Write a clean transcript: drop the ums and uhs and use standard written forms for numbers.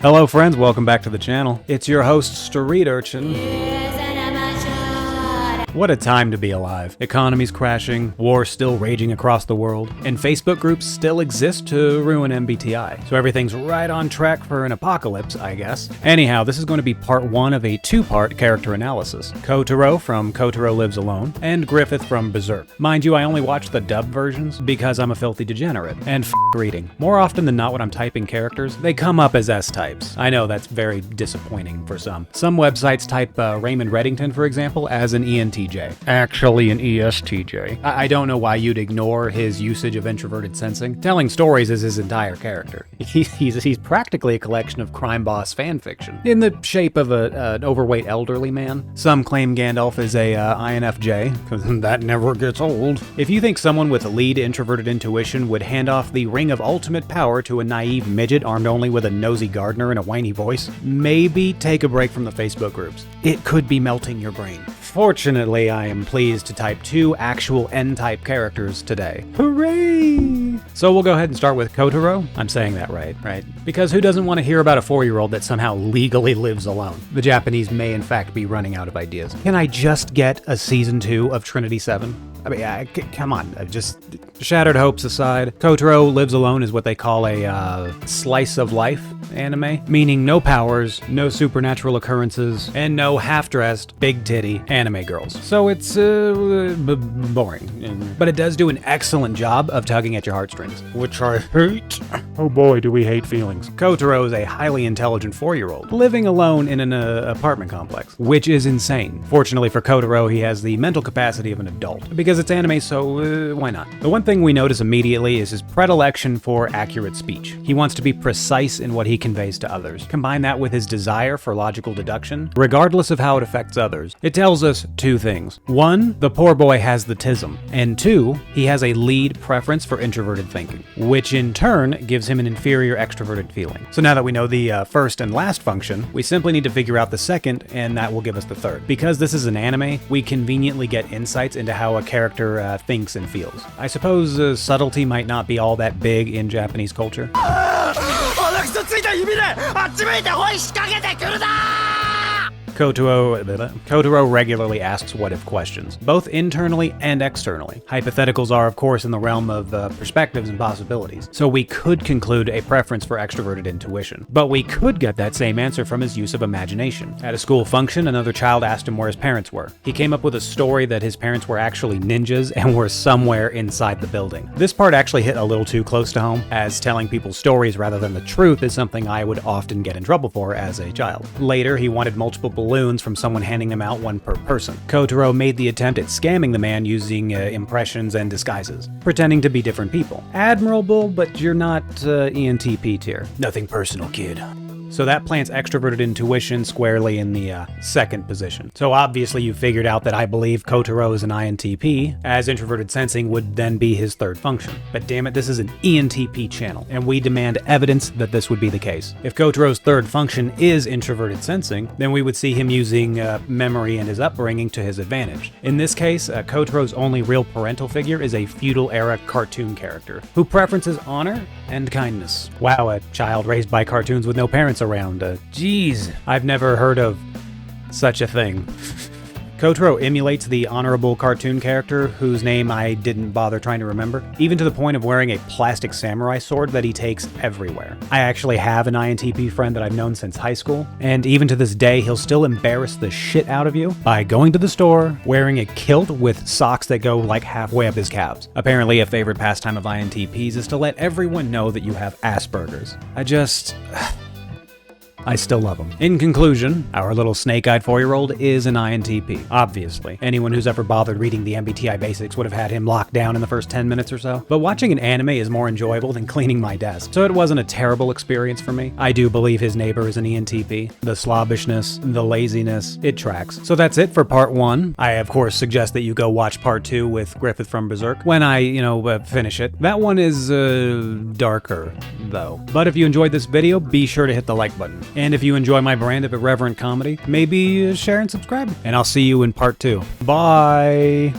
Hello friends, welcome back to the channel. It's your host, Street Urchin. What a time to be alive. Economies crashing, war still raging across the world, and Facebook groups still exist to ruin MBTI. So everything's right on track for an apocalypse, I guess. Anyhow, this is going to be part one of a two-part character analysis. Kotaro from Kotaro Lives Alone, and Griffith from Berserk. Mind you, I only watch the dub versions because I'm a filthy degenerate, and reading. More often than not when I'm typing characters, they come up as S-types. I know that's very disappointing for some. Some websites type Raymond Reddington, for example, as an ENTJ. Actually an ESTJ. I don't know why you'd ignore his usage of introverted sensing. Telling stories is his entire character. He's practically a collection of crime boss fanfiction, in the shape of an overweight elderly man. Some claim Gandalf is a INFJ, because that never gets old. If you think someone with lead introverted intuition would hand off the ring of ultimate power to a naive midget armed only with a nosy gardener and a whiny voice, maybe take a break from the Facebook groups. It could be melting your brain. Fortunately, I am pleased to type two actual N-type characters today. Hooray! So we'll go ahead and start with Kotaro. I'm saying that right? Because who doesn't want to hear about a 4-year-old that somehow legally lives alone? The Japanese may in fact be running out of ideas. Can I just get a season 2 of Trinity 7? I mean, come on, just shattered hopes aside, Kotaro Lives Alone is what they call a slice of life anime, meaning no powers, no supernatural occurrences, and no half-dressed, big-titty anime girls. So it's boring, but it does do an excellent job of tugging at your heartstrings, which I hate. Oh boy, do we hate feelings. Kotaro is a highly intelligent 4-year-old, living alone in an apartment complex, which is insane. Fortunately for Kotaro, he has the mental capacity of an adult, because it's anime, so why not? The one thing we notice immediately is his predilection for accurate speech. He wants to be precise in what he conveys to others. Combine that with his desire for logical deduction, regardless of how it affects others. It tells us two things. One, the poor boy has the tism, and two, he has a lead preference for introverted thinking, which in turn gives him an inferior extroverted feeling. So now that we know the first and last function, we simply need to figure out the second, and that will give us the third. Because this is an anime, we conveniently get insights into how a character thinks and feels. I suppose subtlety might not be all that big in Japanese culture. Kotaro regularly asks what-if questions, both internally and externally. Hypotheticals are, of course, in the realm of perspectives and possibilities, so we could conclude a preference for extroverted intuition. But we could get that same answer from his use of imagination. At a school function, another child asked him where his parents were. He came up with a story that his parents were actually ninjas and were somewhere inside the building. This part actually hit a little too close to home, as telling people stories rather than the truth is something I would often get in trouble for as a child. Later, he wanted multiple balloons from someone handing them out, one per person. Kotaro made the attempt at scamming the man using impressions and disguises, pretending to be different people. Admirable, but you're not ENTP tier. Nothing personal, kid. So that plants extroverted intuition squarely in the second position. So obviously you figured out that I believe Kotaro is an INTP, as introverted sensing would then be his third function. But damn it, this is an ENTP channel, and we demand evidence that this would be the case. If Kotaro's third function is introverted sensing, then we would see him using memory and his upbringing to his advantage. In this case, Kotaro's only real parental figure is a feudal-era cartoon character, who preferences honor and kindness. Wow, a child raised by cartoons with no parents around. Geez, I've never heard of such a thing. Kotaro emulates the honorable cartoon character whose name I didn't bother trying to remember, even to the point of wearing a plastic samurai sword that he takes everywhere. I actually have an INTP friend that I've known since high school, and even to this day he'll still embarrass the shit out of you by going to the store, wearing a kilt with socks that go like halfway up his calves. Apparently a favorite pastime of INTPs is to let everyone know that you have Asperger's. I still love him. In conclusion, our little snake-eyed 4-year-old is an INTP, obviously. Anyone who's ever bothered reading the MBTI basics would have had him locked down in the first 10 minutes or so. But watching an anime is more enjoyable than cleaning my desk, so it wasn't a terrible experience for me. I do believe his neighbor is an ENTP. The slobbishness, the laziness, it tracks. So that's it for part 1. I, of course, suggest that you go watch part 2 with Griffith from Berserk when I, finish it. That one is, darker, though. But if you enjoyed this video, be sure to hit the like button. And if you enjoy my brand of irreverent comedy, maybe share and subscribe. And I'll see you in part 2. Bye!